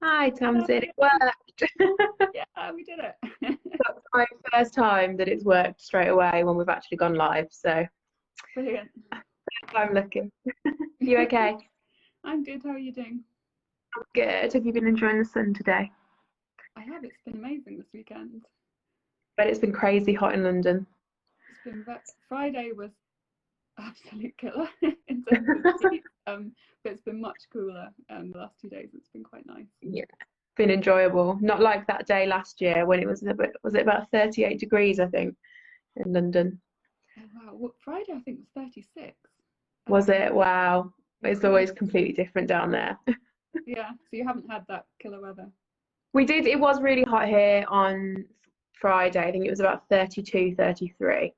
Hi, Tamsin. It worked. Yeah, we did it. That's my first time that it's worked straight away when we've actually gone live. So Brilliant. I'm looking. You okay? I'm good. How are you doing? Good. Have you been enjoying the sun today? I have. It's been amazing this weekend. But it's been crazy hot in London. Friday was absolute killer in terms of heat. But it's been much cooler. The last 2 days, it's been quite nice. Yeah, been enjoyable. Not like that day last year when it was was it about 38 degrees, I think, in London? Oh wow. Well, Friday I think was 36. Was Um, it? Wow. It's Incredible. always completely different down there. Yeah. So you haven't had that killer weather. We did, it was really hot here on Friday. I think it was about 32, 33.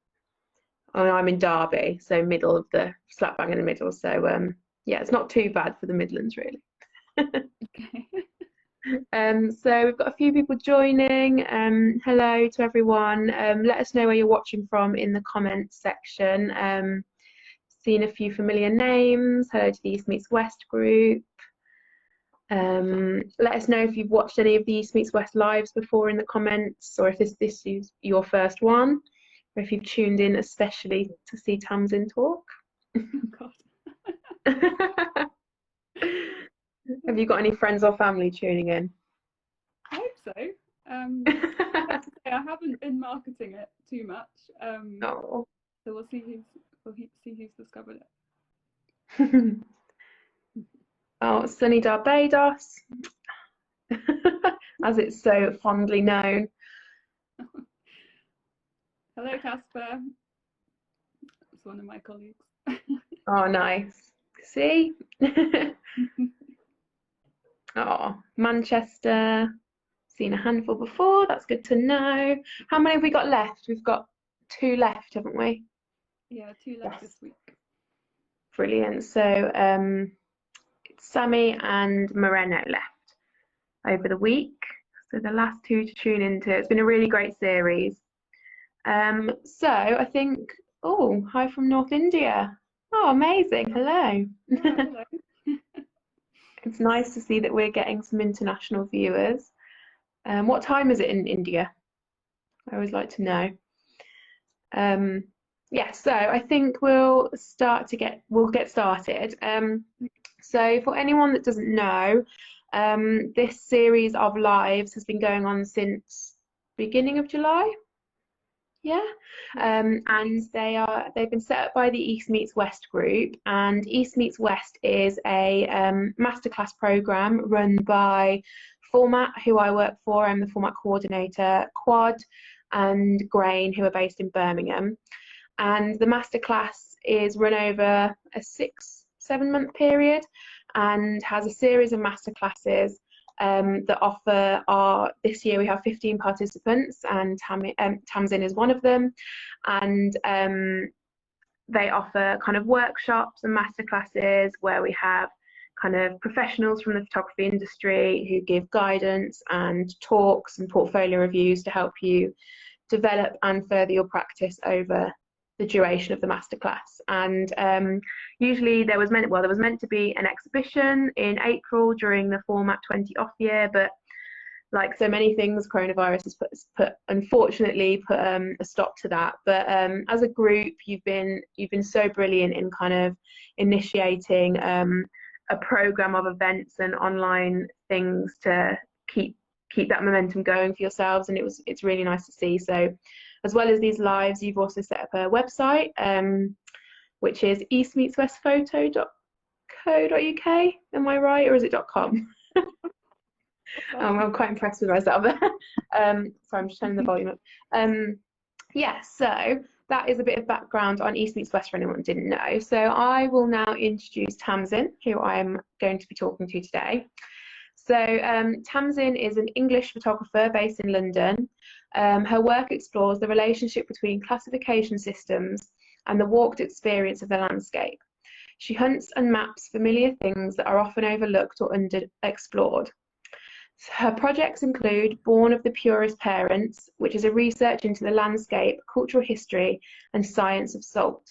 I'm in Derby, so middle of the slap bang in the middle. So yeah, it's not too bad for the Midlands really. Okay. So we've got a few people joining. Hello to everyone. Let us know where you're watching from in the comments section. Seen a few familiar names. Hello to the East Meets West group. Let us know if you've watched any of the East Meets West lives before in the comments, or if this is your first one, or if you've tuned in especially to see Tamsin talk. Oh God. Have you got any friends or family tuning in? I hope so. I have to say I haven't been marketing it too much. Oh. So we'll see who's discovered it. Oh, sunny Barbados, as it's so fondly known. Hello, Casper. It's one of my colleagues. Oh, nice. See? Oh, Manchester. Seen a handful before. That's good to know. How many have we got left? We've got 2 left, haven't we? Yeah, 2 left this week. Brilliant. So it's Sammy and Moreno left over the week. So the last 2 to tune into. It's been a really great series. So I think, oh, hi from North India. Oh, amazing. Hello. Yeah, hello. It's nice to see that we're getting some international viewers. What time is it in India? I always like to know. Yeah, so I think we'll get started. So for anyone that doesn't know, this series of lives has been going on since beginning of July. Yeah, and they've been set up by the East Meets West group, and East Meets West is a masterclass program run by Format, who I work for. I'm the format coordinator, Quad, and Grain, who are based in Birmingham. And the masterclass is run over a 6-7 month period and has a series of masterclasses that offer this year we have 15 participants, and Tamsin is one of them, and they offer kind of workshops and masterclasses where we have kind of professionals from the photography industry who give guidance and talks and portfolio reviews to help you develop and further your practice over the duration of the masterclass. And usually there was meant to be an exhibition in April during the Format 20 off year, but like so many things, coronavirus has unfortunately put a stop to that. But as a group, you've been so brilliant in kind of initiating a program of events and online things to keep that momentum going for yourselves, and it's really nice to see. So as well as these lives, you've also set up a website, which is eastmeetswestphoto.co.uk. Am I right, or is it .com? I'm quite impressed with myself there. Sorry, I'm just turning the volume up. Yeah, so that is a bit of background on East Meets West for anyone who didn't know. So I will now introduce Tamsin, who I am going to be talking to today. So Tamsin is an English photographer based in London. Her work explores the relationship between classification systems and the walked experience of the landscape. She hunts and maps familiar things that are often overlooked or underexplored. Her projects include Born of the Purest Parents, which is a research into the landscape, cultural history, and science of salt.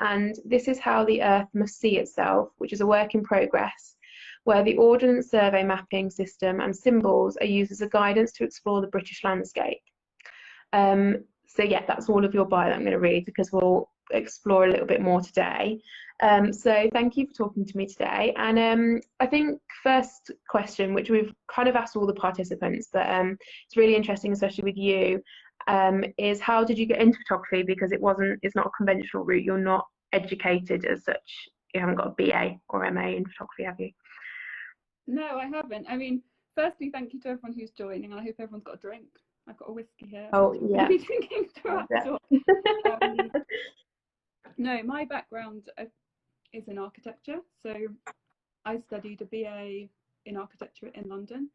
And This is How the Earth Must See Itself, which is a work in progress, where the Ordnance Survey mapping system and symbols are used as a guidance to explore the British landscape. So yeah, that's all of your bio that I'm going to read, because we'll explore a little bit more today. So thank you for talking to me today. And I think first question, which we've kind of asked all the participants, but it's really interesting, especially with you, is how did you get into photography? Because it's not a conventional route. You're not educated as such. You haven't got a BA or MA in photography, have you? No, I haven't. I mean, firstly, thank you to everyone who's joining, and I hope everyone's got a drink. I've got a whiskey here. Oh, which yeah. I'll be drinking throughout the talk. No, my background is in architecture. So I studied a BA in architecture in London,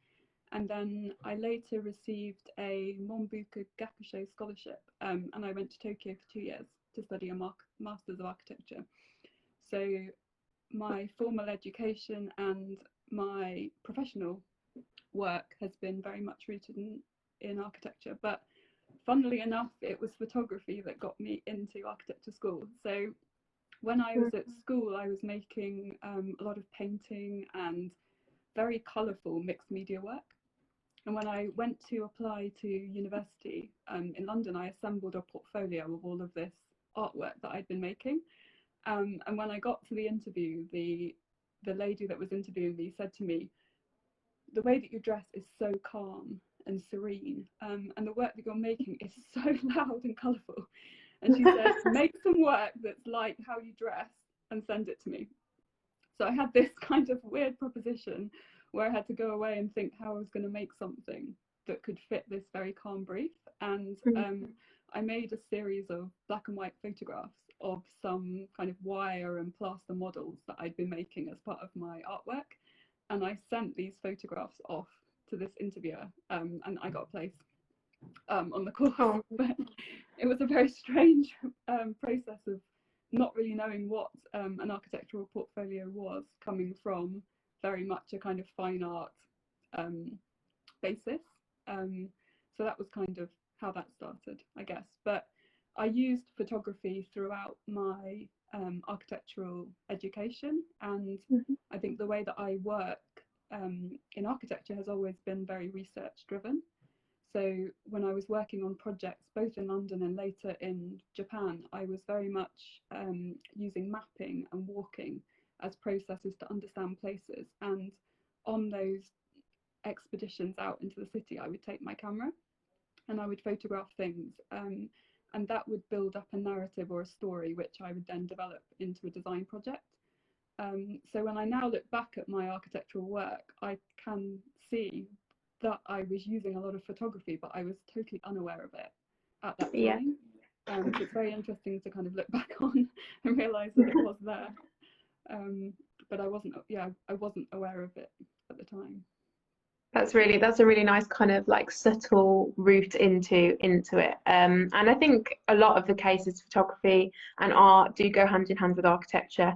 and then I later received a Monbuka Gakusho scholarship, and I went to Tokyo for 2 years to study a Masters of Architecture. So my formal education and my professional work has been very much rooted in architecture, but funnily enough, it was photography that got me into architecture school. So when I was at school, I was making a lot of painting and very colourful mixed media work. And when I went to apply to university in London, I assembled a portfolio of all of this artwork that I'd been making. And when I got to the interview, the lady that was interviewing me said to me, "The way that you dress is so calm and serene, and the work that you're making is so loud and colourful." And she said, "Make some work that's like how you dress and send it to me." So I had this kind of weird proposition where I had to go away and think how I was going to make something that could fit this very calm brief. And I made a series of black and white photographs of some kind of wire and plaster models that I'd been making as part of my artwork. And I sent these photographs off to this interviewer, and I got a place on the course. Oh. But it was a very strange process of not really knowing what an architectural portfolio was, coming from very much a kind of fine art basis. So that was kind of how that started, I guess. But I used photography throughout my architectural education, and I think the way that I work in architecture has always been very research driven. So when I was working on projects both in London and later in Japan, I was very much using mapping and walking as processes to understand places. And on those expeditions out into the city, I would take my camera and I would photograph things, and that would build up a narrative or a story which I would then develop into a design project. So when I now look back at my architectural work, I can see that I was using a lot of photography, but I was totally unaware of it at that time. So it's very interesting to kind of look back on and realise that it was there, but I wasn't aware of it at the time. That's a really nice kind of like subtle route into it. And I think a lot of the cases, photography and art do go hand in hand with architecture.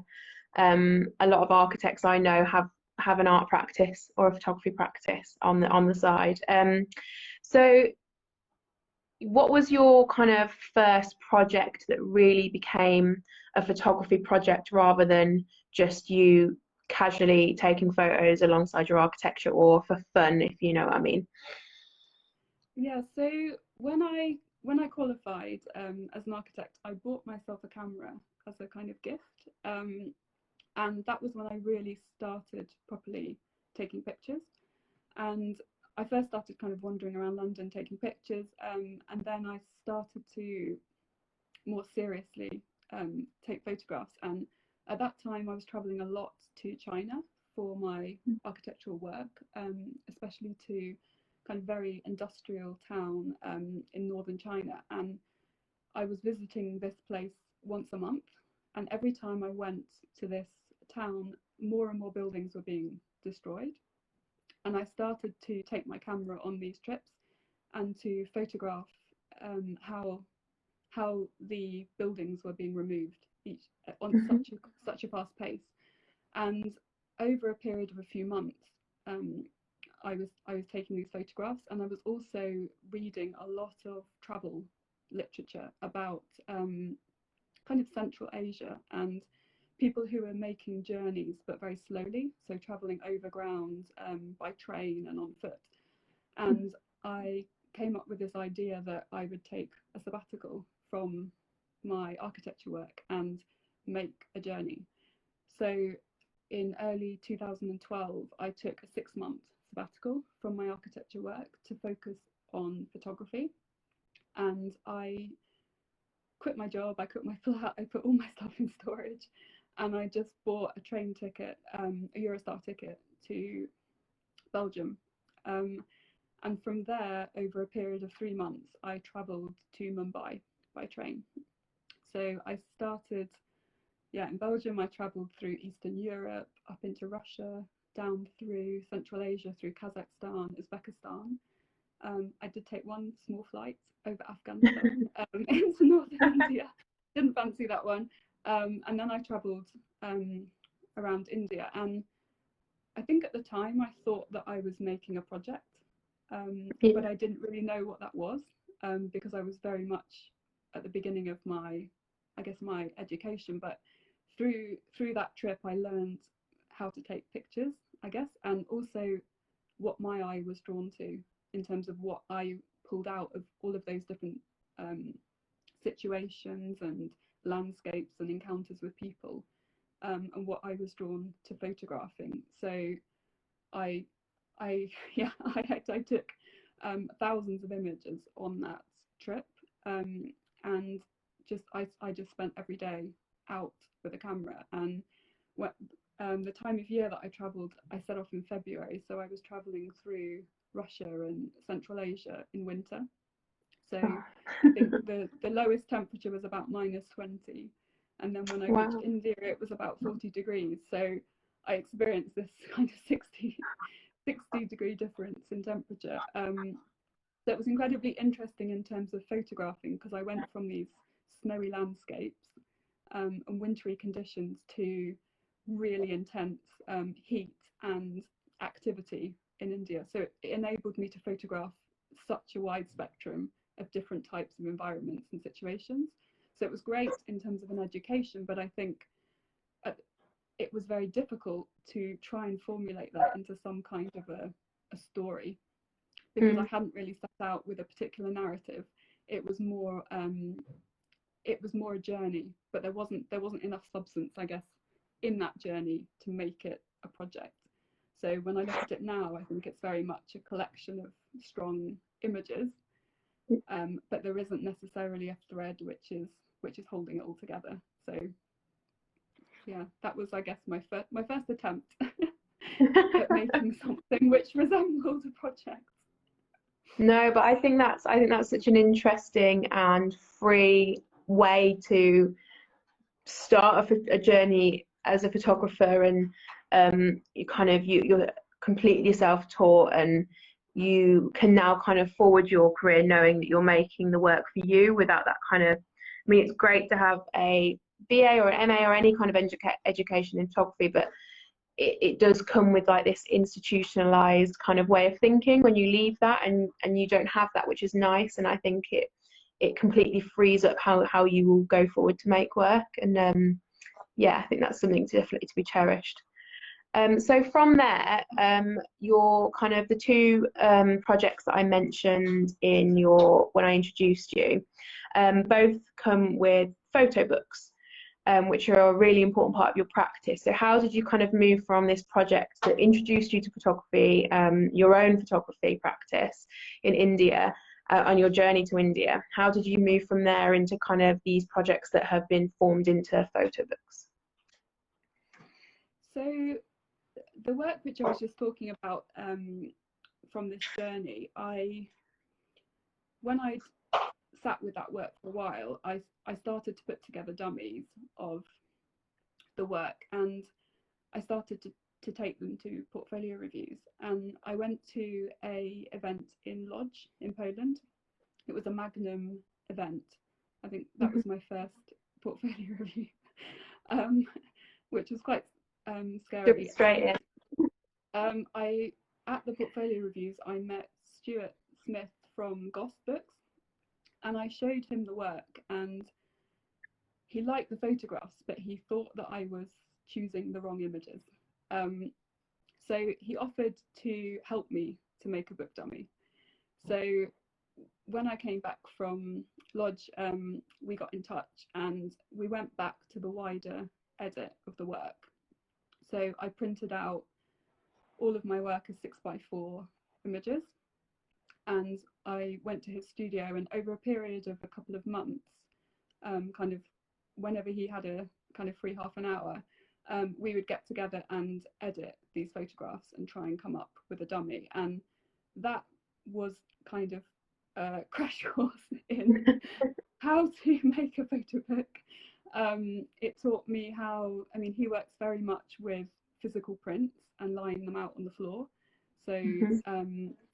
A lot of architects I know have an art practice or a photography practice on the side. So what was your kind of first project that really became a photography project rather than just you casually taking photos alongside your architecture or for fun, if you know what I mean? Yeah, so when I qualified as an architect, I bought myself a camera as a kind of gift, and that was when I really started properly taking pictures. And I first started kind of wandering around London taking pictures, and then I started to more seriously take photographs. And at that time, I was traveling a lot to China for my architectural work, especially to kind of very industrial town in northern China. And I was visiting this place once a month. And every time I went to this town, more and more buildings were being destroyed. And I started to take my camera on these trips and to photograph how the buildings were being removed each on such a fast pace. And over a period of a few months, I was taking these photographs, and I was also reading a lot of travel literature about kind of Central Asia and people who were making journeys but very slowly, so traveling overground by train and on foot. And I came up with this idea that I would take a sabbatical from my architecture work and make a journey. So in early 2012, I took a 6-month sabbatical from my architecture work to focus on photography. And I quit my job, I quit my flat, I put all my stuff in storage, and I just bought a train ticket, a Eurostar ticket to Belgium. And from there, over a period of 3 months, I travelled to Mumbai by train. So I started, in Belgium. I travelled through Eastern Europe, up into Russia, down through Central Asia, through Kazakhstan, Uzbekistan. I did take one small flight over Afghanistan into northern India. Didn't fancy that one. And then I travelled around India. And I think at the time I thought that I was making a project, but I didn't really know what that was, because I was very much at the beginning of my education. But through that trip, I learned how to take pictures, I guess, and also what my eye was drawn to in terms of what I pulled out of all of those different situations and landscapes and encounters with people, and what I was drawn to photographing. So I took thousands of images on that trip, and I just spent every day out with a camera. And the time of year that I travelled, I set off in February, so I was travelling through Russia and Central Asia in winter. So I think the lowest temperature was about -20, and then when I reached India, it was about 40 degrees. So I experienced this kind of 60 degree difference in temperature. So it was incredibly interesting in terms of photographing, because I went from these snowy landscapes and wintry conditions to really intense heat and activity in India. So it enabled me to photograph such a wide spectrum of different types of environments and situations. So it was great in terms of an education, but I think it was very difficult to try and formulate that into some kind of a story, because I hadn't really set out with a particular narrative. It was more a journey, but there wasn't enough substance, I guess, in that journey to make it a project. So when I look at it now, I think it's very much a collection of strong images, but there isn't necessarily a thread which is holding it all together. So yeah, that was, I guess, my first attempt at making something which resembled a project. No, but I think that's such an interesting and free way to start a journey as a photographer, and you're completely self-taught, and you can now kind of forward your career knowing that you're making the work for you without that kind of, I mean, it's great to have a BA or an MA or any kind of education in photography, but it does come with like this institutionalized kind of way of thinking when you leave that, and you don't have that, which is nice. And I think it completely frees up how you will go forward to make work. And I think that's something definitely to be cherished. So from there, your kind of the two projects that I mentioned when I introduced you, both come with photo books, which are a really important part of your practice. So how did you kind of move from this project that introduced you to photography, your own photography practice in India, on your journey to India? How did you move from there into kind of these projects that have been formed into photo books? So the work which I was just talking about from this journey, when I sat with that work for a while, I started to put together dummies of the work, and I started to take them to portfolio reviews. And I went to a event in Lodz in Poland. It was a Magnum event. I think that was my first portfolio review, which was quite scary. Straight in. At the portfolio reviews, I met Stuart Smith from Goss Books, and I showed him the work, and he liked the photographs, but he thought that I was choosing the wrong images. So he offered to help me to make a book dummy. So when I came back from Lodge, we got in touch and we went back to the wider edit of the work. So I printed out all of my work as 6x4 images, and I went to his studio, and over a period of a couple of months, kind of whenever he had a kind of free half an hour, we would get together and edit these photographs and try and come up with a dummy. And that was kind of a crash course in how to make a photo book. It taught me how, I mean, he works very much with physical prints and laying them out on the floor. So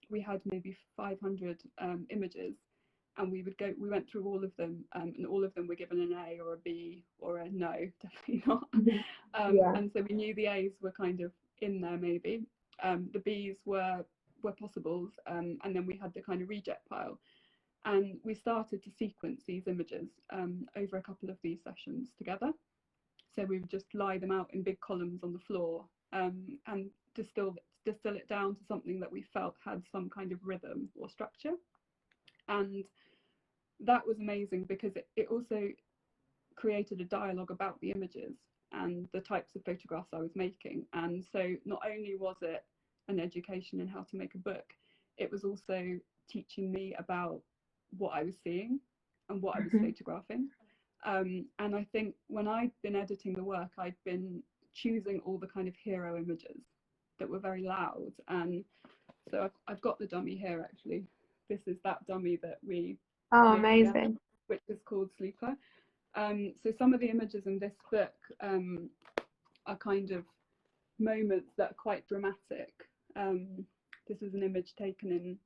we had maybe 500 images, and we went through all of them, and all of them were given an A or a B or a no, definitely not. And so we knew the A's were kind of in there maybe. The B's were possibles, and then we had the kind of reject pile. And we started to sequence these images over a couple of these sessions together. So we would just lie them out in big columns on the floor, and distill it down to something that we felt had some kind of rhythm or structure. And that was amazing because it also created a dialogue about the images and the types of photographs I was making. And so not only was it an education in how to make a book, it was also teaching me about what I was seeing and what I was photographing. And I think when I'd been editing the work, I'd been choosing all the kind of hero images that were very loud. And so I've got the dummy here, actually. This is that dummy that we amazing together, which is called Sleeper. So some of the images in this book are kind of moments that are quite dramatic. This is an image taken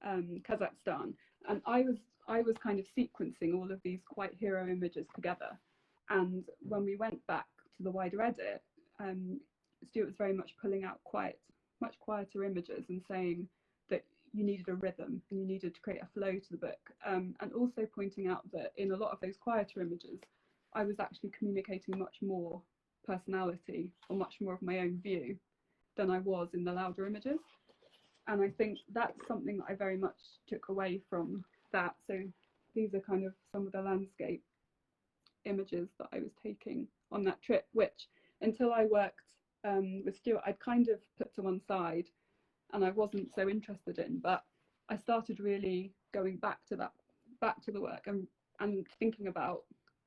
in Kazakhstan, and I was kind of sequencing all of these quite hero images together. And when we went back to the wider edit, Stuart was very much pulling out much quieter images and saying that you needed a rhythm and you needed to create a flow to the book, and also pointing out that in a lot of those quieter images, I was actually communicating much more personality or much more of my own view than I was in the louder images. And I think that's something that I very much took away from that. So these are kind of some of the landscape images that I was taking on that trip, which until I worked with Stuart, I'd kind of put to one side and I wasn't so interested in, but I started really going back to the work and thinking about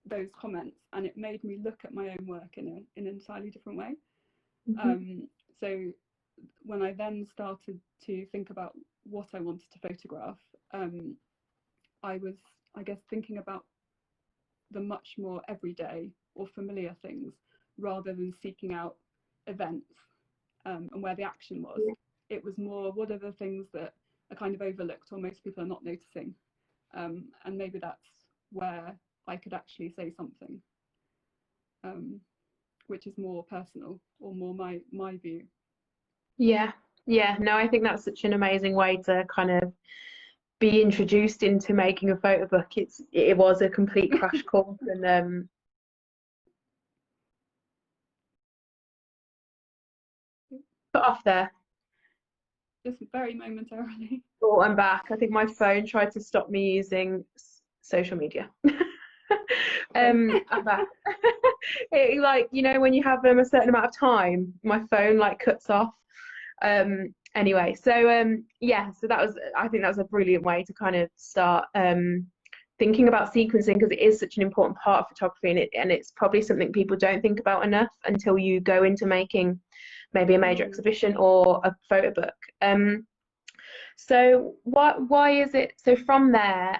those comments, and it made me look at my own work in an entirely different way. So when I then started to think about what I wanted to photograph, I was, I guess, thinking about the much more everyday or familiar things rather than seeking out events and where the action was. It was more, what are the things that are kind of overlooked or most people are not noticing, and maybe that's where I could actually say something, which is more personal or more my view. No, I think that's such an amazing way to kind of be introduced into making a photo book. It was a complete crash course, and put off there. Just very momentarily. Oh, I'm back. I think my phone tried to stop me using social media. I'm back. It, like, you know, when you have a certain amount of time, my phone like cuts off. Anyway, so yeah, so I think that was a brilliant way to kind of start thinking about sequencing, because it is such an important part of photography, and it's probably something people don't think about enough until you go into making maybe a major exhibition or a photo book. So why is it, so from there,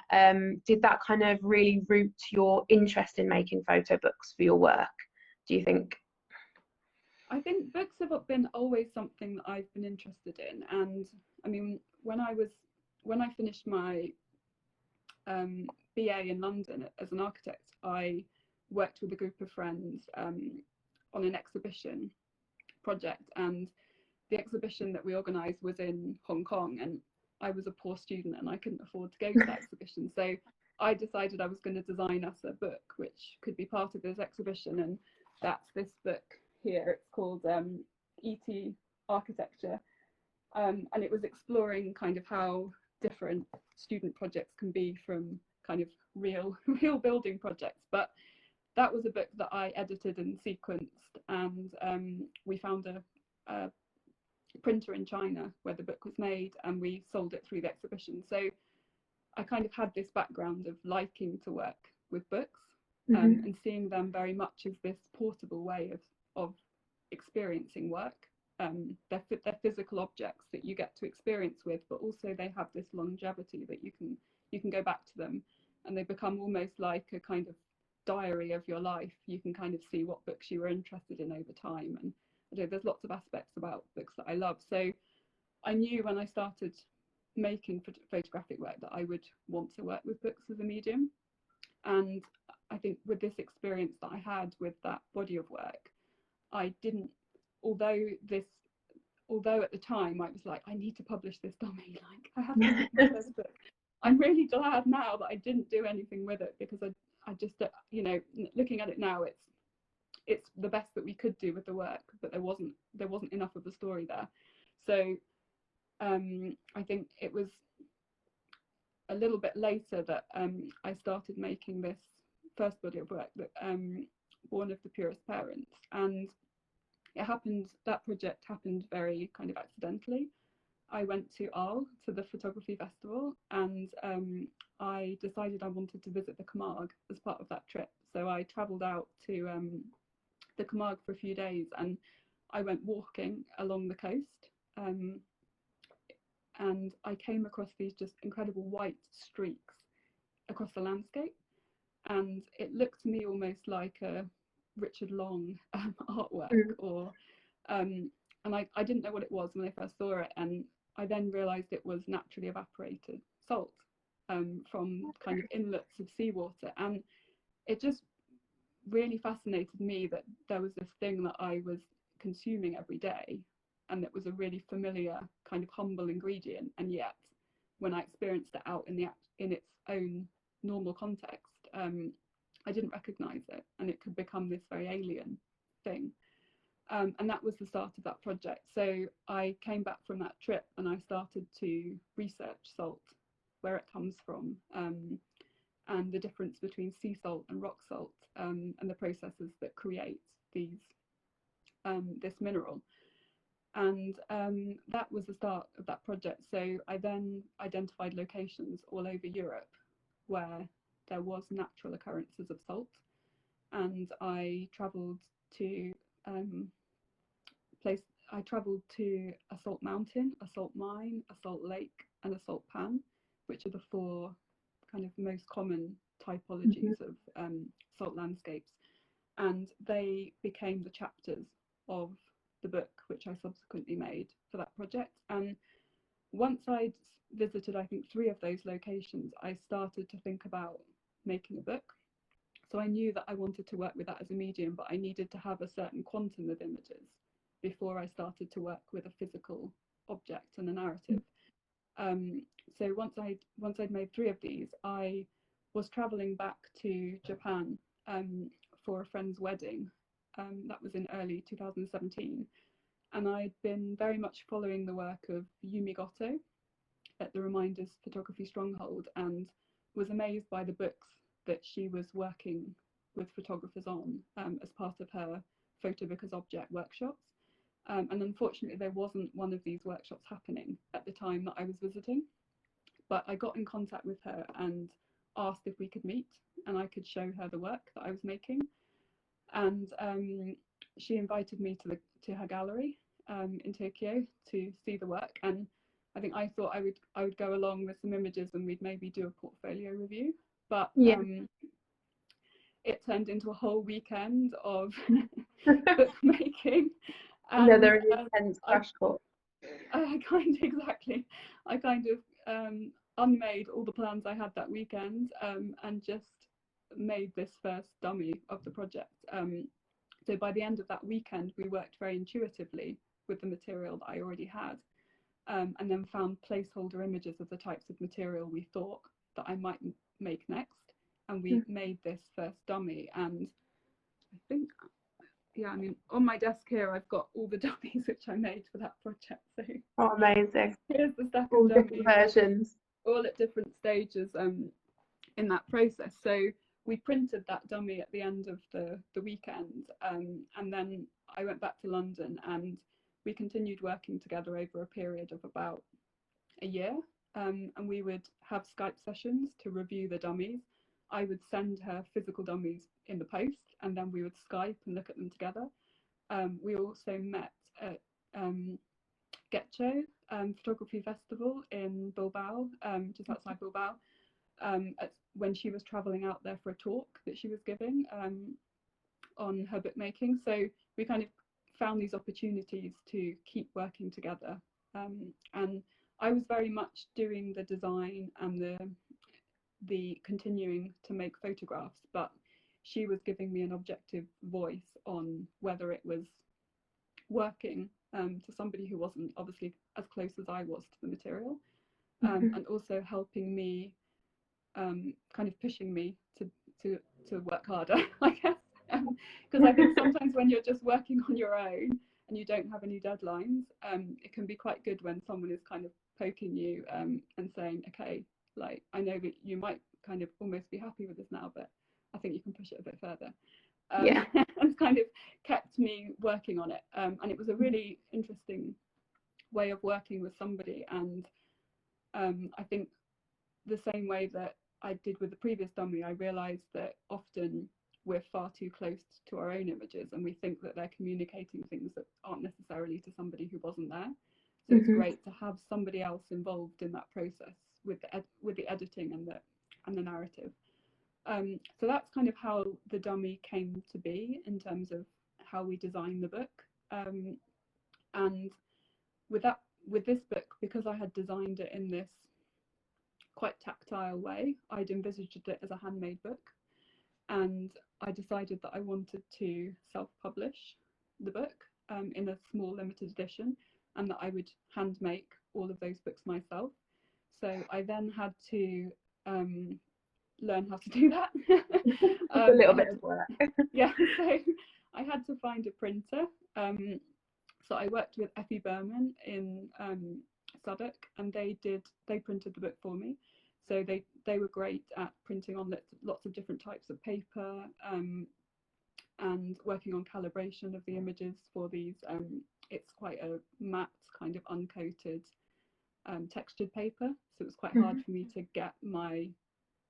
did that kind of really root your interest in making photo books for your work, do you think? I think books have been always something that I've been interested in. And I mean, when I finished my BA in London as an architect, I worked with a group of friends on an exhibition project, and the exhibition that we organised was in Hong Kong, and I was a poor student and I couldn't afford to go to that exhibition. So I decided I was going to design us a book which could be part of this exhibition, and that's this book here. It's called E.T. Architecture, and it was exploring kind of how different student projects can be from kind of real building projects. But that was a book that I edited and sequenced, and we found a printer in China where the book was made, and we sold it through the exhibition. So I kind of had this background of liking to work with books, and seeing them very much as this portable way of experiencing work. They're physical objects that you get to experience with, but also they have this longevity that you can go back to them, and they become almost like a kind of diary of your life. You can kind of see what books you were interested in over time, and there's lots of aspects about books that I love. So I knew when I started making photographic work that I would want to work with books as a medium. And I think with this experience that I had with that body of work, I didn't, although at the time I was like, I need to publish this dummy, like I have to make my first book. I'm really glad now that I didn't do anything with it, because I just, you know, looking at it now, it's the best that we could do with the work, but there wasn't enough of a story there. So I think it was a little bit later that I started making this first body of work, that Born of the Purest Parents, and that project happened very kind of accidentally. I went to Arles, to the photography festival, and I decided I wanted to visit the Camargue as part of that trip. So I travelled out to the Camargue for a few days, and I went walking along the coast, and I came across these just incredible white streaks across the landscape, and it looked to me almost like a Richard Long artwork, or and I didn't know what it was when I first saw it, and I then realised it was naturally evaporated salt from kind of inlets of seawater, and it just really fascinated me that there was this thing that I was consuming every day, and that was a really familiar kind of humble ingredient, and yet when I experienced it out in its own normal context, I didn't recognise it, and it could become this very alien thing. And that was the start of that project. So I came back from that trip and I started to research salt, where it comes from, and the difference between sea salt and rock salt, and the processes that create this mineral. And that was the start of that project. So I then identified locations all over Europe where there was natural occurrences of salt, and I travelled to a salt mountain, a salt mine, a salt lake, and a salt pan, which are the four kind of most common typologies of salt landscapes, and they became the chapters of the book, which I subsequently made for that project. And once I'd visited, I think, 3 of those locations, I started to think about making a book. So I knew that I wanted to work with that as a medium, but I needed to have a certain quantum of images before I started to work with a physical object and a narrative. So once I'd made 3 of these, I was traveling back to Japan for a friend's wedding. That was in early 2017. And I'd been very much following the work of Yumi Goto at the Reminders Photography Stronghold, and was amazed by the books that she was working with photographers on as part of her Photo Book as Object workshops. And unfortunately, there wasn't one of these workshops happening at the time that I was visiting. But I got in contact with her and asked if we could meet and I could show her the work that I was making. And she invited me to her gallery in Tokyo to see the work. And I think I thought I would go along with some images and we'd maybe do a portfolio review. But it turned into a whole weekend of bookmaking. Another intense crash course. I kind of unmade all the plans I had that weekend, and just made this first dummy of the project. So by the end of that weekend, we worked very intuitively with the material that I already had, and then found placeholder images of the types of material we thought that I might make next. And we made this first dummy, and I think, yeah, I mean, on my desk here I've got all the dummies which I made for that project. So oh, amazing. Here's the stack All of dummies, different versions. all at different stages in that process. So we printed that dummy at the end of the weekend, and then I went back to London, and we continued working together over a period of about a year, and we would have Skype sessions to review the dummies. I would send her physical dummies in the post, and then we would Skype and look at them together. We also met at Getcho Photography Festival in Bilbao, just outside Bilbao, when she was travelling out there for a talk that she was giving on her bookmaking. So we kind of found these opportunities to keep working together. And I was very much doing the design and the continuing to make photographs, but she was giving me an objective voice on whether it was working to somebody who wasn't obviously as close as I was to the material, and also helping me, kind of pushing me to work harder, I guess, because I think sometimes when you're just working on your own and you don't have any deadlines, it can be quite good when someone is kind of poking you and saying, okay, like, I know that you might kind of almost be happy with this now, but I think you can push it a bit further. Yeah. And kind of kept me working on it, and it was a really interesting way of working with somebody. And I think the same way that I did with the previous dummy, I realized that often we're far too close to our own images, and we think that they're communicating things that aren't necessarily to somebody who wasn't there. So it's great to have somebody else involved in that process with the editing and the narrative. So that's kind of how the dummy came to be in terms of how we designed the book. And with this book, because I had designed it in this quite tactile way, I'd envisaged it as a handmade book, and I decided that I wanted to self-publish the book in a small limited edition, and that I would hand make all of those books myself. So I then had to learn how to do that. A little bit of work. Yeah, so I had to find a printer. So I worked with Effie Berman in Southwark, and they printed the book for me. So they were great at printing on lots of different types of paper, and working on calibration of the images for these. It's quite a matte, kind of uncoated, textured paper, so it was quite hard for me to get my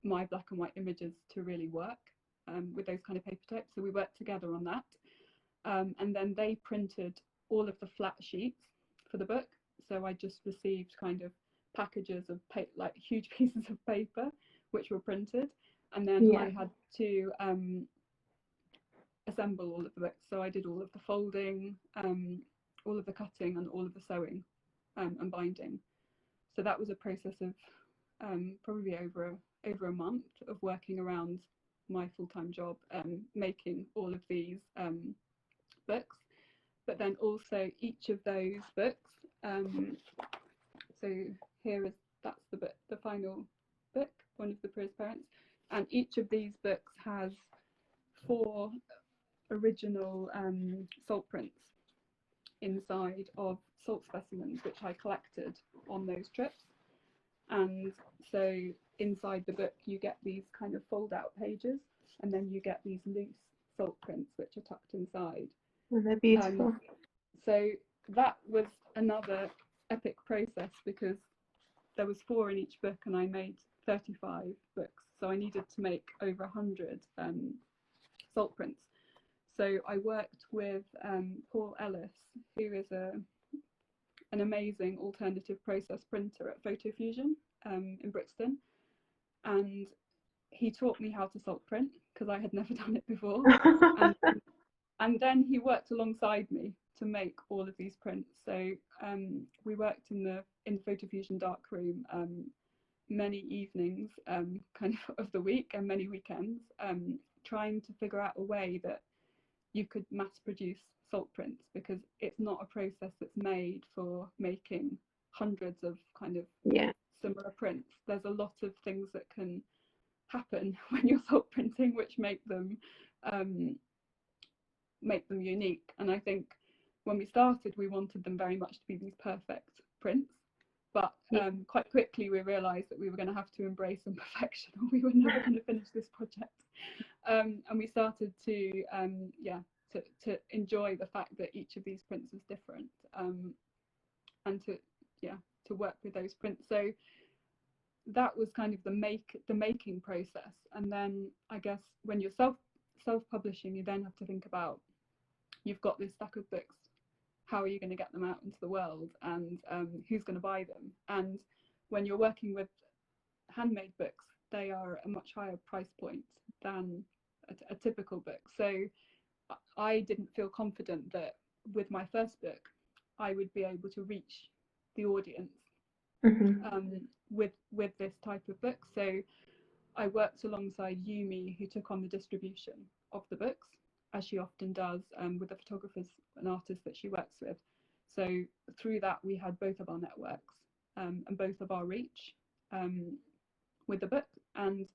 black and white images to really work with those kind of paper types. So we worked together on that, and then they printed all of the flat sheets for the book. So I just received kind of packages of like huge pieces of paper which were printed, and then I had to assemble all of the books. So I did all of the folding, all of the cutting, and all of the sewing and binding. So that was a process of probably over a month of working around my full-time job, making all of these books. But then also each of those books, so that's the book, the final book, One of the Poorest Parents, and each of these books has 4 original salt prints inside of salt specimens which I collected on those trips. And so inside the book you get these kind of fold out pages, and then you get these loose salt prints which are tucked inside. Oh, they're beautiful. So that was another epic process, because there was 4 in each book and I made 35 books, so I needed to make over 100 salt prints. So I worked with Paul Ellis, who is an amazing alternative process printer at Photo Fusion in Brixton, and he taught me how to salt print because I had never done it before. And then he worked alongside me to make all of these prints. So we worked in the Photo Fusion darkroom many evenings kind of the week, and many weekends, trying to figure out a way that you could mass produce salt prints, because it's not a process that's made for making hundreds of kind of similar prints. There's a lot of things that can happen when you're salt printing, which make them unique. And I think when we started, we wanted them very much to be these perfect prints, but quite quickly we realized that we were going to have to embrace imperfection, or we were never going to finish this project. And we started to to enjoy the fact that each of these prints was different, and to work with those prints. So that was kind of the making process. And then I guess when you're self-publishing, you then have to think about, you've got this stack of books, how are you going to get them out into the world, and who's going to buy them? And when you're working with handmade books, they are at a much higher price point than a typical book. So I didn't feel confident that with my first book I would be able to reach the audience with this type of book. So I worked alongside Yumi, who took on the distribution of the books, as she often does, with the photographers and artists that she works with. So through that we had both of our networks and both of our reach with the book. And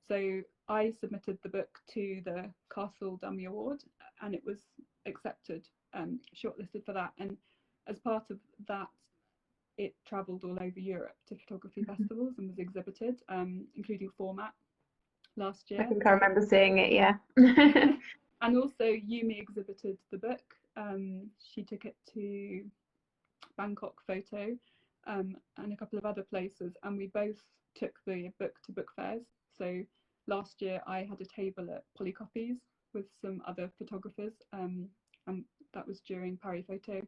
so I submitted the book to the Castle Dummy Award, and it was accepted, shortlisted for that. And as part of that, it travelled all over Europe to photography festivals and was exhibited, including Format last year. I think I remember seeing it, yeah. And also Yumi exhibited the book. She took it to Bangkok Photo and a couple of other places, and we both took the book to book fairs. So last year I had a table at Polycopies with some other photographers, and that was during Paris Photo,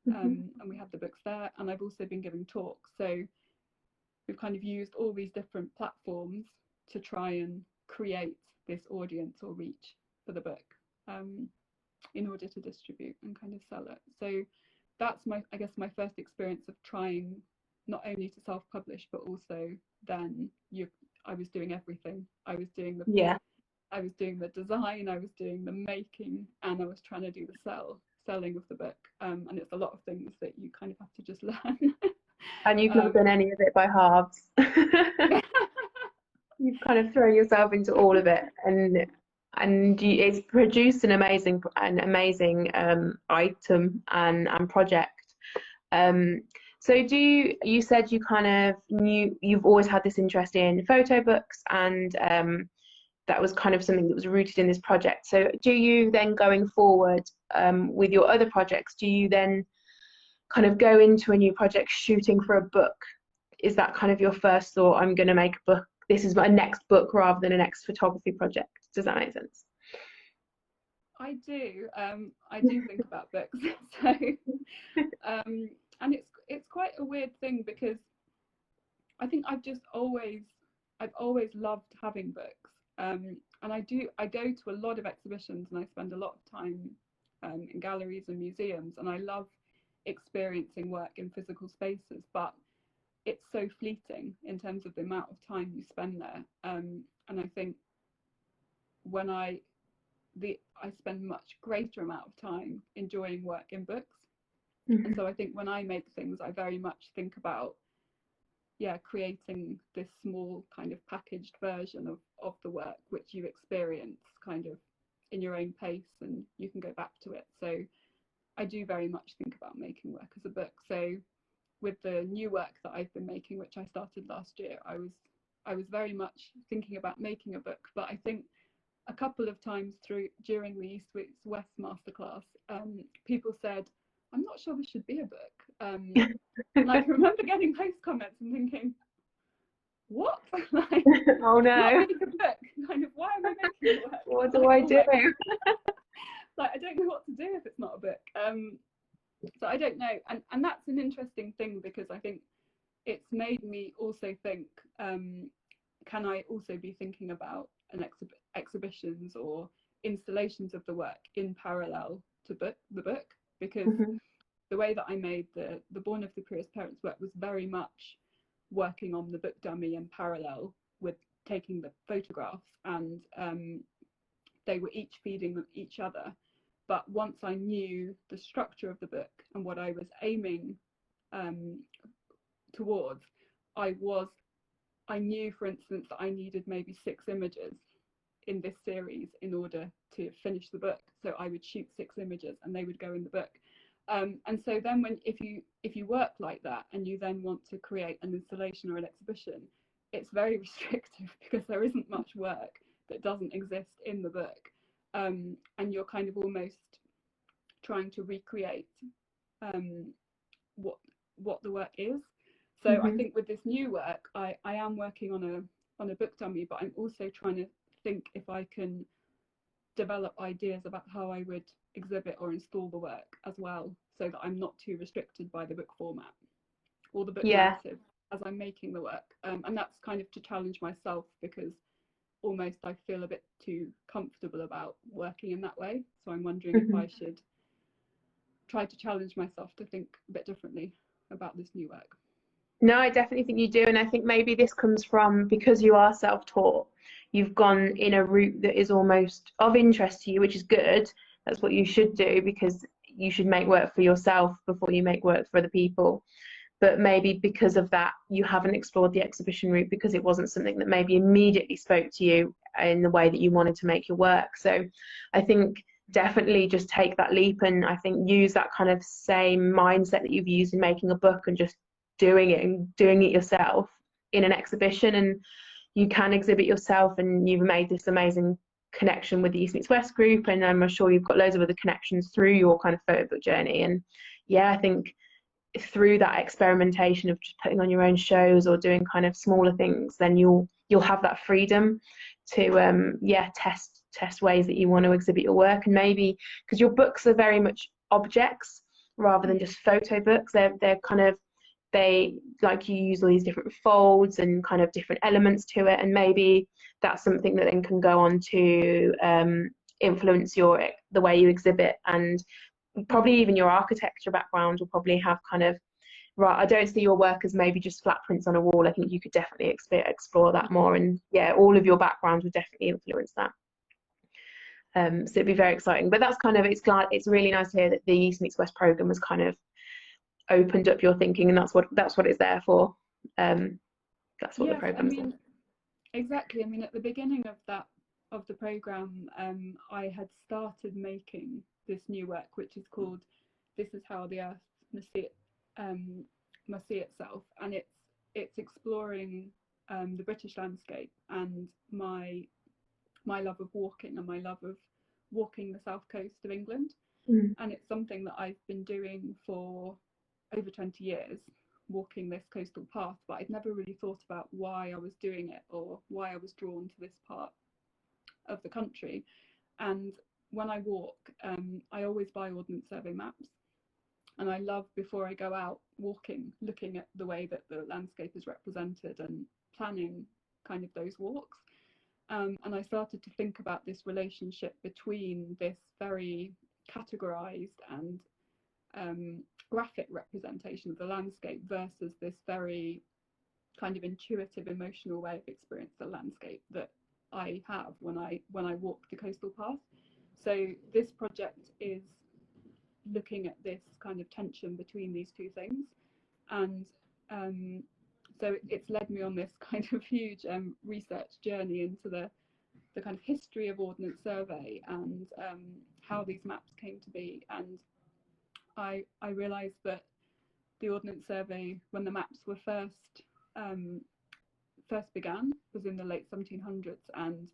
and we had the books there. And I've also been giving talks, so we've kind of used all these different platforms to try and create this audience or reach for the book, in order to distribute and kind of sell it. So that's I guess my first experience of trying not only to self-publish, but also then I was doing everything. I was doing I was doing the design, I was doing the making, and I was trying to do the selling of the book. And it's a lot of things that you kind of have to just learn. And you could have done any of it by halves. You've kind of thrown yourself into all of it, and it's produced an amazing item and project. So you said you kind of you've always had this interest in photo books, and that was kind of something that was rooted in this project. So do you then, going forward with your other projects, do you then kind of go into a new project shooting for a book? Is that kind of your first thought? I'm going to make a book. This is my next book rather than a next photography project. Does that make sense? I do. I do think about books. So, and it's quite a weird thing, because I think I've always loved having books. And I go to a lot of exhibitions, and I spend a lot of time in galleries and museums, and I love experiencing work in physical spaces, but it's so fleeting in terms of the amount of time you spend there. And I think when I spend much greater amount of time enjoying work in books. And so I think when I make things, I very much think about creating this small kind of packaged version of the work, which you experience kind of in your own pace, and you can go back to it. So I do very much think about making work as a book. So with the new work that I've been making, which I started last year, I was very much thinking about making a book. But I think a couple of times during the East West Masterclass, people said, I'm not sure this should be a book. And I remember getting those comments and thinking, what? Like, oh no, not make a book. Kind of, why am I making work? What do I do? Like, I don't know what to do if it's not a book. So I don't know, and that's an interesting thing, because I think it's made me also think, can I also be thinking about an exhibitions or installations of the work in parallel to the book? Because the way that I made the Born of the Purest Parents work was very much working on the book dummy in parallel with taking the photographs, and they were each feeding each other. But once I knew the structure of the book and what I was aiming towards, I was I knew, for instance, that I needed maybe 6 images in this series in order to finish the book. So I would shoot 6 images and they would go in the book. And so then if you work like that and you then want to create an installation or an exhibition, it's very restrictive because there isn't much work that doesn't exist in the book. And you're kind of almost trying to recreate what the work is. So I think with this new work, I am working on a book dummy, but I'm also trying to think if I can develop ideas about how I would exhibit or install the work as well, so that I'm not too restricted by the book format or the book narrative as I'm making the work. And that's kind of to challenge myself, because almost I feel a bit too comfortable about working in that way. So I'm wondering if I should try to challenge myself to think a bit differently about this new work. No, I definitely think you do. And I think maybe this comes from, because you are self-taught, you've gone in a route that is almost of interest to you, which is good. That's what you should do, because you should make work for yourself before you make work for other people. But maybe because of that, you haven't explored the exhibition route because it wasn't something that maybe immediately spoke to you in the way that you wanted to make your work. So I think definitely just take that leap, and I think use that kind of same mindset that you've used in making a book and just doing it yourself in an exhibition. And you can exhibit yourself, and you've made this amazing connection with the East Meets West group, and I'm sure you've got loads of other connections through your kind of photo book journey. And yeah, I think through that experimentation of just putting on your own shows or doing kind of smaller things, then you'll have that freedom to test ways that you want to exhibit your work. And maybe because your books are very much objects rather than just photo books, they're kind of, they like, you use all these different folds and kind of different elements to it, and maybe that's something that then can go on to influence the way you exhibit. And probably even your architecture background will probably have kind of, right, I don't see your work as maybe just flat prints on a wall. I think you could definitely explore that more, and yeah, all of your backgrounds would definitely influence that. So it'd be very exciting. But that's kind of, it's really nice to hear that the East Meets West program has kind of opened up your thinking, and that's what it's there for. That's what the program's for. Exactly. I mean, at the beginning of the program, I had started making this new work, which is called "This Is How the Earth Must See Itself," and it's exploring the British landscape and my love of walking and my love of walking the south coast of England. And it's something that I've been doing for over 20 years, walking this coastal path, but I'd never really thought about why I was doing it or why I was drawn to this part of the country. And when I walk, I always buy Ordnance Survey maps, and I love, before I go out walking, looking at the way that the landscape is represented and planning kind of those walks. And I started to think about this relationship between this very categorized and graphic representation of the landscape versus this very kind of intuitive, emotional way of experiencing the landscape that I have when I walk the coastal path. So this project is looking at this kind of tension between these two things, and so it's led me on this kind of huge research journey into the kind of history of Ordnance Survey and how these maps came to be. And I realised that the Ordnance Survey, when the maps were first began, was in the late 1700s, and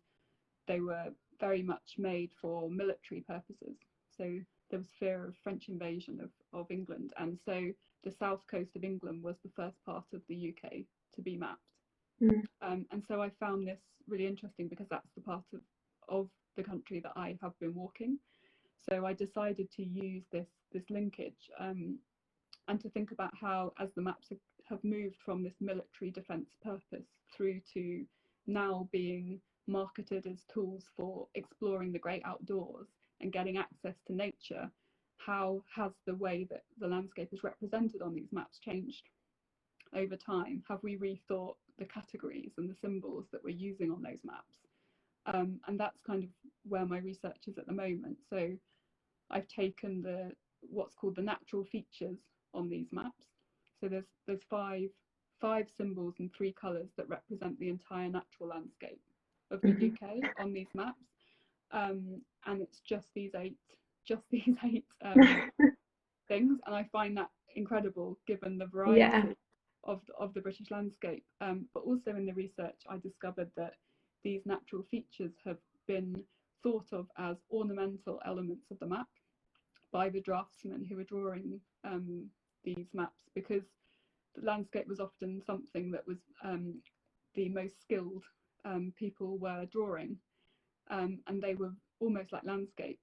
they were very much made for military purposes. So there was fear of French invasion of England, and so the south coast of England was the first part of the UK to be mapped. And so I found this really interesting because that's the part of the country that I have been walking. So I decided to use this linkage and to think about how, as the maps have moved from this military defence purpose through to now being marketed as tools for exploring the great outdoors and getting access to nature, how has the way that the landscape is represented on these maps changed over time? Have we rethought the categories and the symbols that we're using on those maps? And that's kind of where my research is at the moment. So I've taken what's called the natural features on these maps. So there's five 5 symbols and 3 colours that represent the entire natural landscape of the UK on these maps, and it's just these eight things, and I find that incredible given the variety of the British landscape. But also in the research, I discovered that these natural features have been thought of as ornamental elements of the map by the draftsmen who were drawing these maps, because the landscape was often something that was the most skilled people were drawing, and they were almost like landscape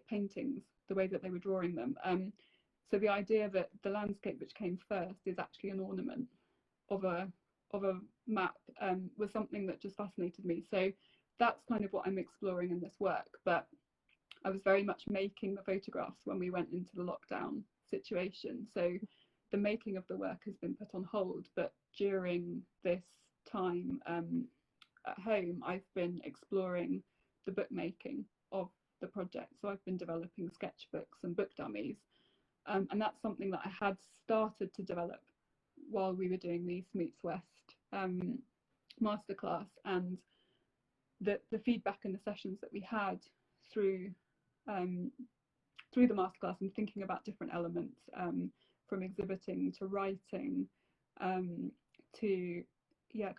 paintings, the way that they were drawing them. So the idea that the landscape which came first is actually an ornament of a map was something that just fascinated me. So that's kind of what I'm exploring in this work. But I was very much making the photographs when we went into the lockdown situation. So the making of the work has been put on hold, but during this time at home, I've been exploring the bookmaking of the project. So I've been developing sketchbooks and book dummies, and that's something that I had started to develop while we were doing the East Meets West masterclass, and the feedback and the sessions that we had through the masterclass, and thinking about different elements, from exhibiting to writing, to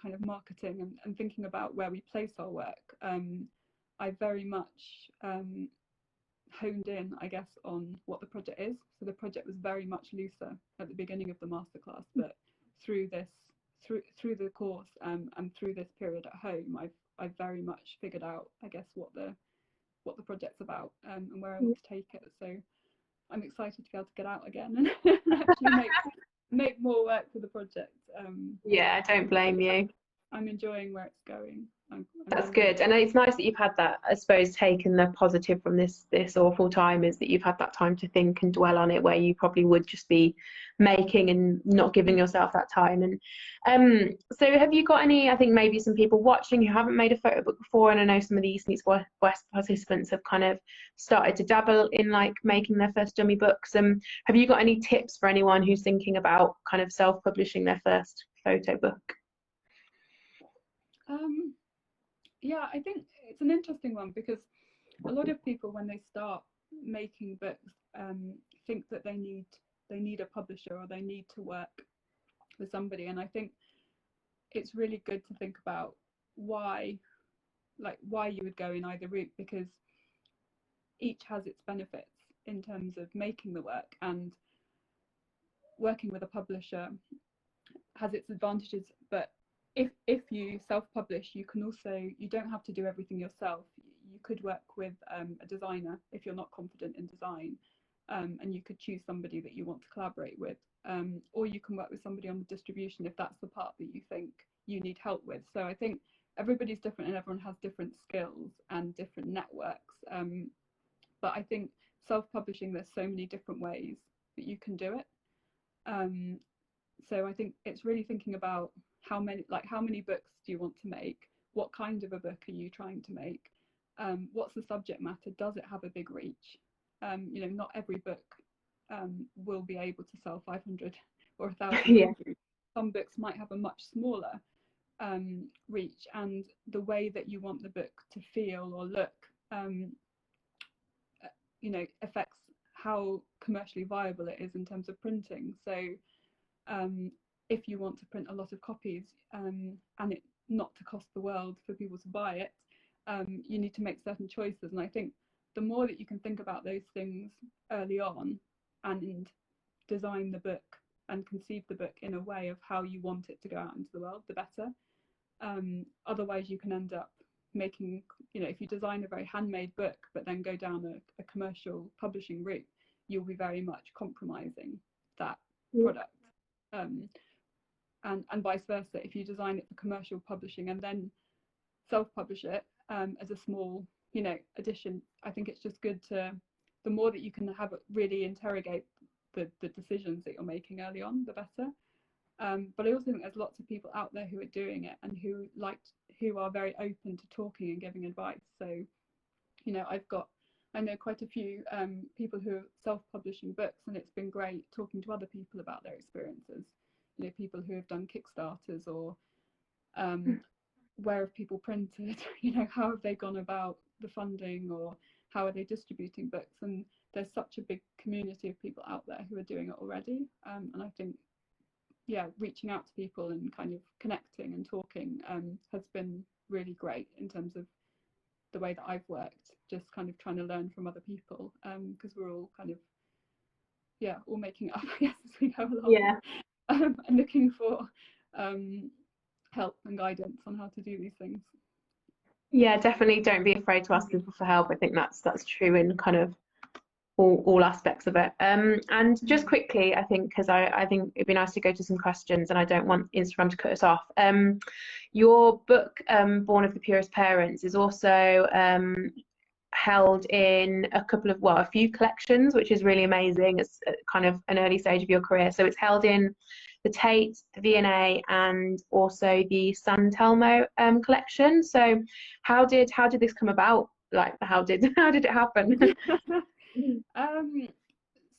kind of marketing, and thinking about where we place our work. I very much honed in, I guess, on what the project is. So the project was very much looser at the beginning of the masterclass, but through the course and through this period at home, I've very much figured out, I guess, what the project's about, and where I want to take it. So I'm excited to be able to get out again and actually make more work for the project. I don't blame you. I'm enjoying where it's going. That's good, and it's nice that you've had that, I suppose, taken the positive from this awful time, is that you've had that time to think and dwell on it, where you probably would just be making and not giving yourself that time. And so have you got any, I think maybe some people watching who haven't made a photo book before, and I know some of the East Meets West participants have kind of started to dabble in like making their first dummy books. Have you got any tips for anyone who's thinking about kind of self-publishing their first photo book? Yeah, I think it's an interesting one, because a lot of people, when they start making books, think that they need a publisher, or they need to work with somebody. And I think it's really good to think about why you would go in either route, because each has its benefits in terms of making the work, and working with a publisher has its advantages. But if you self-publish, you don't have to do everything yourself. You could work with a designer if you're not confident in design, and you could choose somebody that you want to collaborate with, or you can work with somebody on the distribution if that's the part that you think you need help with. So I think everybody's different, and everyone has different skills and different networks, but I think self-publishing, there's so many different ways that you can do it. So I think it's really thinking about how many books do you want to make? What kind of a book are you trying to make? What's the subject matter? Does it have a big reach? Not every book will be able to sell 500 or 1,000. Some books might have a much smaller reach, and the way that you want the book to feel or look, affects how commercially viable it is in terms of printing. So if you want to print a lot of copies, and it not to cost the world for people to buy it, you need to make certain choices. And I think the more that you can think about those things early on, and design the book and conceive the book in a way of how you want it to go out into the world, the better. Otherwise you can end up making, if you design a very handmade book but then go down a commercial publishing route, you'll be very much compromising that product. And vice versa, if you design it for commercial publishing and then self-publish it as a small, edition, I think it's just good to, the more that you can have it really interrogate the decisions that you're making early on, the better. But I also think there's lots of people out there who are doing it, and who are very open to talking and giving advice. So, I know quite a few people who are self-publishing books, and it's been great talking to other people about their experiences. you know, people who have done Kickstarters, or where have people printed, you know, how have they gone about the funding, or how are they distributing books? And there's such a big community of people out there who are doing it already. And I think, yeah, reaching out to people and kind of connecting and talking has been really great in terms of the way that I've worked, just kind of trying to learn from other people, because we're all kind of, yeah, all making it up, I guess, as we go along. Yeah. And looking for help and guidance on how to do these things. Yeah, definitely don't be afraid to ask people for help. I think that's true in kind of all aspects of it. And just quickly, I think, because I think it'd be nice to go to some questions, and I don't want Instagram to cut us off. Your book, Born of the Purest Parents, is also held in a few collections, which is really amazing. It's kind of an early stage of your career. So it's held in the Tate, the V&A, and also the San Telmo collection. So how did this come about? Like, how did it happen?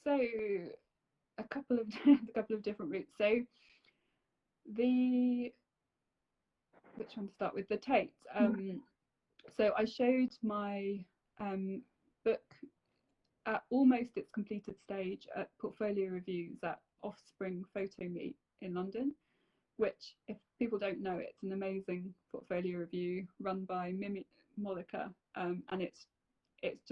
So a couple of different routes. So which one to start with? The Tate. So I showed my book at almost its completed stage at portfolio reviews at Offspring Photo Meet in London, which, if people don't know, it's an amazing portfolio review run by Mimi Mollica, and it's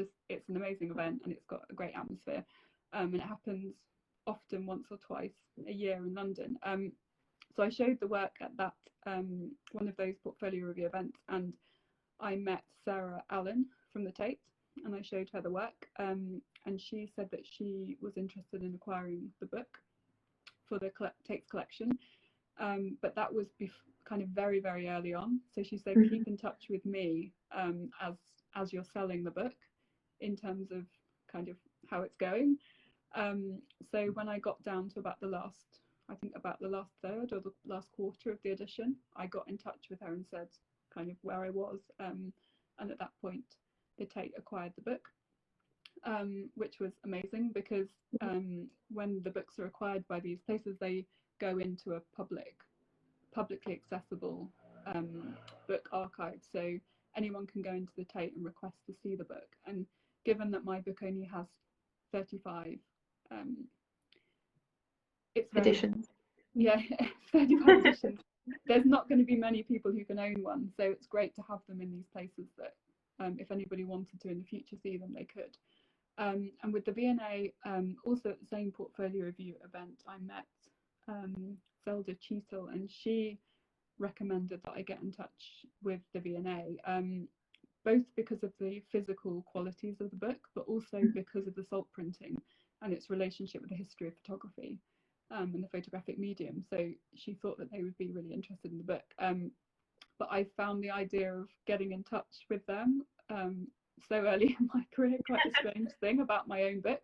an amazing event, and it's got a great atmosphere, and it happens often once or twice a year in London. So I showed the work at that one of those portfolio review events, and I met Sarah Allen from the Tate, and I showed her the work, and she said that she was interested in acquiring the book for the Tate's collection, but that was kind of very, very early on. So she said, keep in touch with me as you're selling the book, in terms of kind of how it's going. So when I got down to about the last third or the last quarter of the edition, I got in touch with her and said kind of where I was, and at that point the Tate acquired the book, which was amazing, because when the books are acquired by these places, they go into a publicly accessible book archive, so anyone can go into the Tate and request to see the book. And given that my book only has 35 editions, 35 editions, there's not going to be many people who can own one, so it's great to have them in these places that if anybody wanted to in the future see them, they could. And with the V&A, also at the same portfolio review event, I met Zelda Cheetle, and she recommended that I get in touch with the V&A, both because of the physical qualities of the book, but also because of the salt printing and its relationship with the history of photography and the photographic medium. So she thought that they would be really interested in the book. But I found the idea of getting in touch with them so early in my career quite a strange thing about my own book.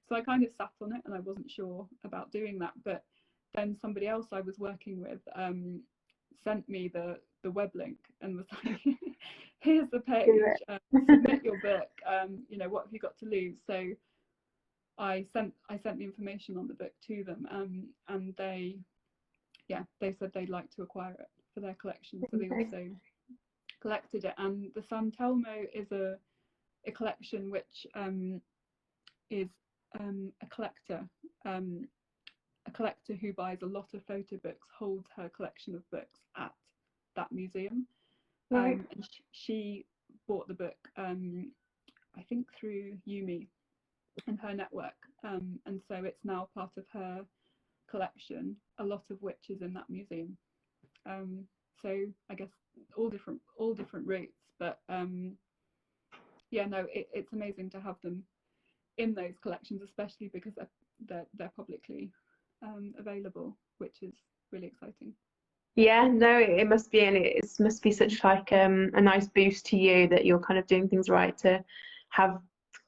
So I kind of sat on it, and I wasn't sure about doing that. But then somebody else I was working with sent me the web link and was like, here's the page, submit your book, you know, what have you got to lose? So I sent the information on the book to them, and they said they'd like to acquire it for their collection, so they also collected it. And the San Telmo is a collection which is a collector who buys a lot of photo books holds her collection of books at that museum. And she bought the book I think through Yumi and her network, and so it's now part of her collection, a lot of which is in that museum. So I guess all different routes, but yeah, no, it's amazing to have them in those collections, especially because they're publicly available, which is really exciting. Yeah, no, it must be, and it must be such like a nice boost to you that you're kind of doing things right to have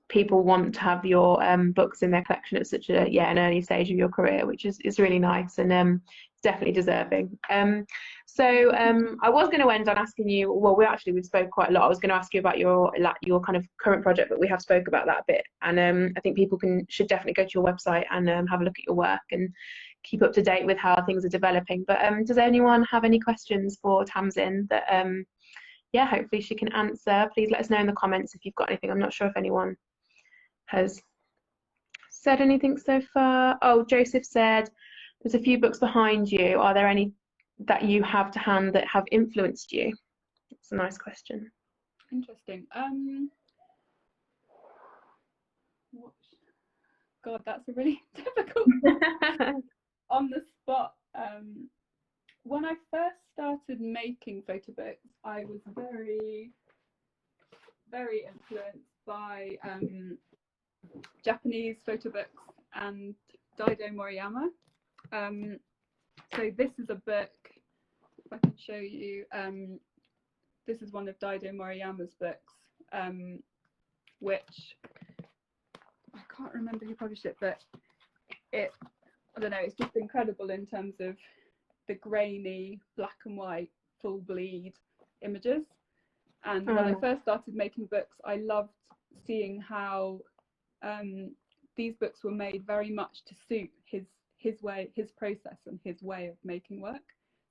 people want to have your books in their collection at such a an early stage of your career, which is really nice, and definitely deserving. So I was going to end on asking you, well, we've spoke quite a lot. I was going to ask you about your kind of current project, but we have spoke about that a bit, and I think people should definitely go to your website and have a look at your work and keep up to date with how things are developing. But does anyone have any questions for Tamsin that yeah, hopefully she can answer? Please let us know in the comments if you've got anything. I'm not sure if anyone has said anything so far. Oh, Joseph said there's a few books behind you. Are there any that you have to hand that have influenced you? It's a nice question. Interesting. God, that's a really difficult on the spot. When I first started making photo books, I was very, very influenced by Japanese photo books and Daido Moriyama. So this is a book, if I can show you, this is one of Daido Moriyama's books, which I can't remember who published it, but I don't know, it's just incredible in terms of the grainy, black and white, full bleed images. And when I first started making books, I loved seeing how these books were made very much to suit his way, his process and his way of making work.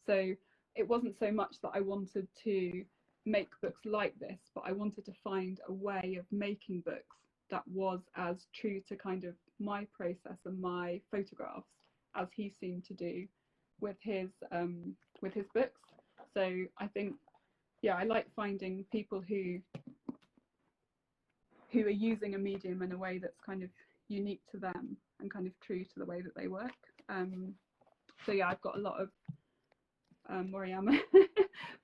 So it wasn't so much that I wanted to make books like this, but I wanted to find a way of making books that was as true to kind of my process and my photographs as he seemed to do with his books. So I think, yeah, I like finding people who are using a medium in a way that's kind of unique to them and kind of true to the way that they work. So yeah, I've got a lot of Moriyama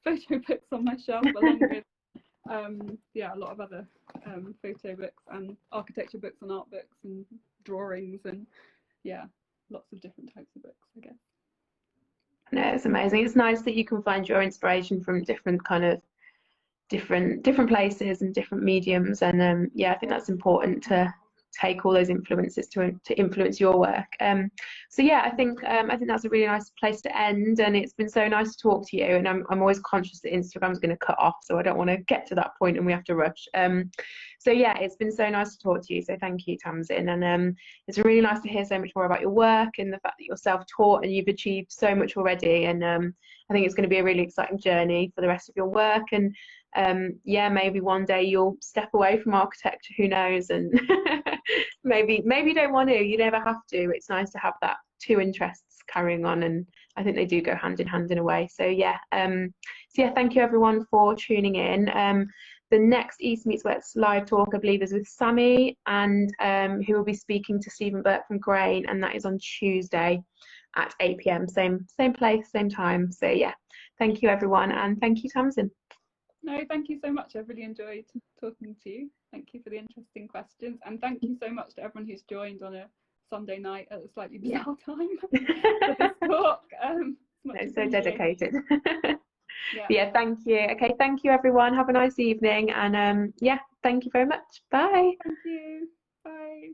photo books on my shelf, along with yeah, a lot of other photo books and architecture books and art books and drawings, and yeah, lots of different types of books, I guess. No, it's amazing. It's nice that you can find your inspiration from different different places and different mediums, and yeah, I think that's important to take all those influences to influence your work. So yeah, I think that's a really nice place to end, and it's been so nice to talk to you, and I'm always conscious that Instagram's going to cut off, so I don't want to get to that point and we have to rush. So yeah, it's been so nice to talk to you, so thank you, Tamsin, and it's really nice to hear so much more about your work and the fact that you're self-taught and you've achieved so much already, and I think it's going to be a really exciting journey for the rest of your work, and yeah, maybe one day you'll step away from architecture, who knows, and maybe you don't want to, you never have to. It's nice to have that two interests carrying on, and I think they do go hand in hand in a way. So yeah, thank you everyone for tuning in. The next East Meets West live talk, I believe, is with Sammy, and who will be speaking to Stephen Burke from Grain, and that is on Tuesday at 8 p.m. Same place, same time. So yeah, thank you everyone, and thank you, Tamsin. No, thank you so much. I've really enjoyed talking to you. Thank you for the interesting questions, and thank you so much to everyone who's joined on a Sunday night at a slightly bizarre time for this talk. No, so dedicated. Yeah. Yeah, thank you. Okay, thank you everyone. Have a nice evening, and yeah, thank you very much. Bye. Thank you. Bye.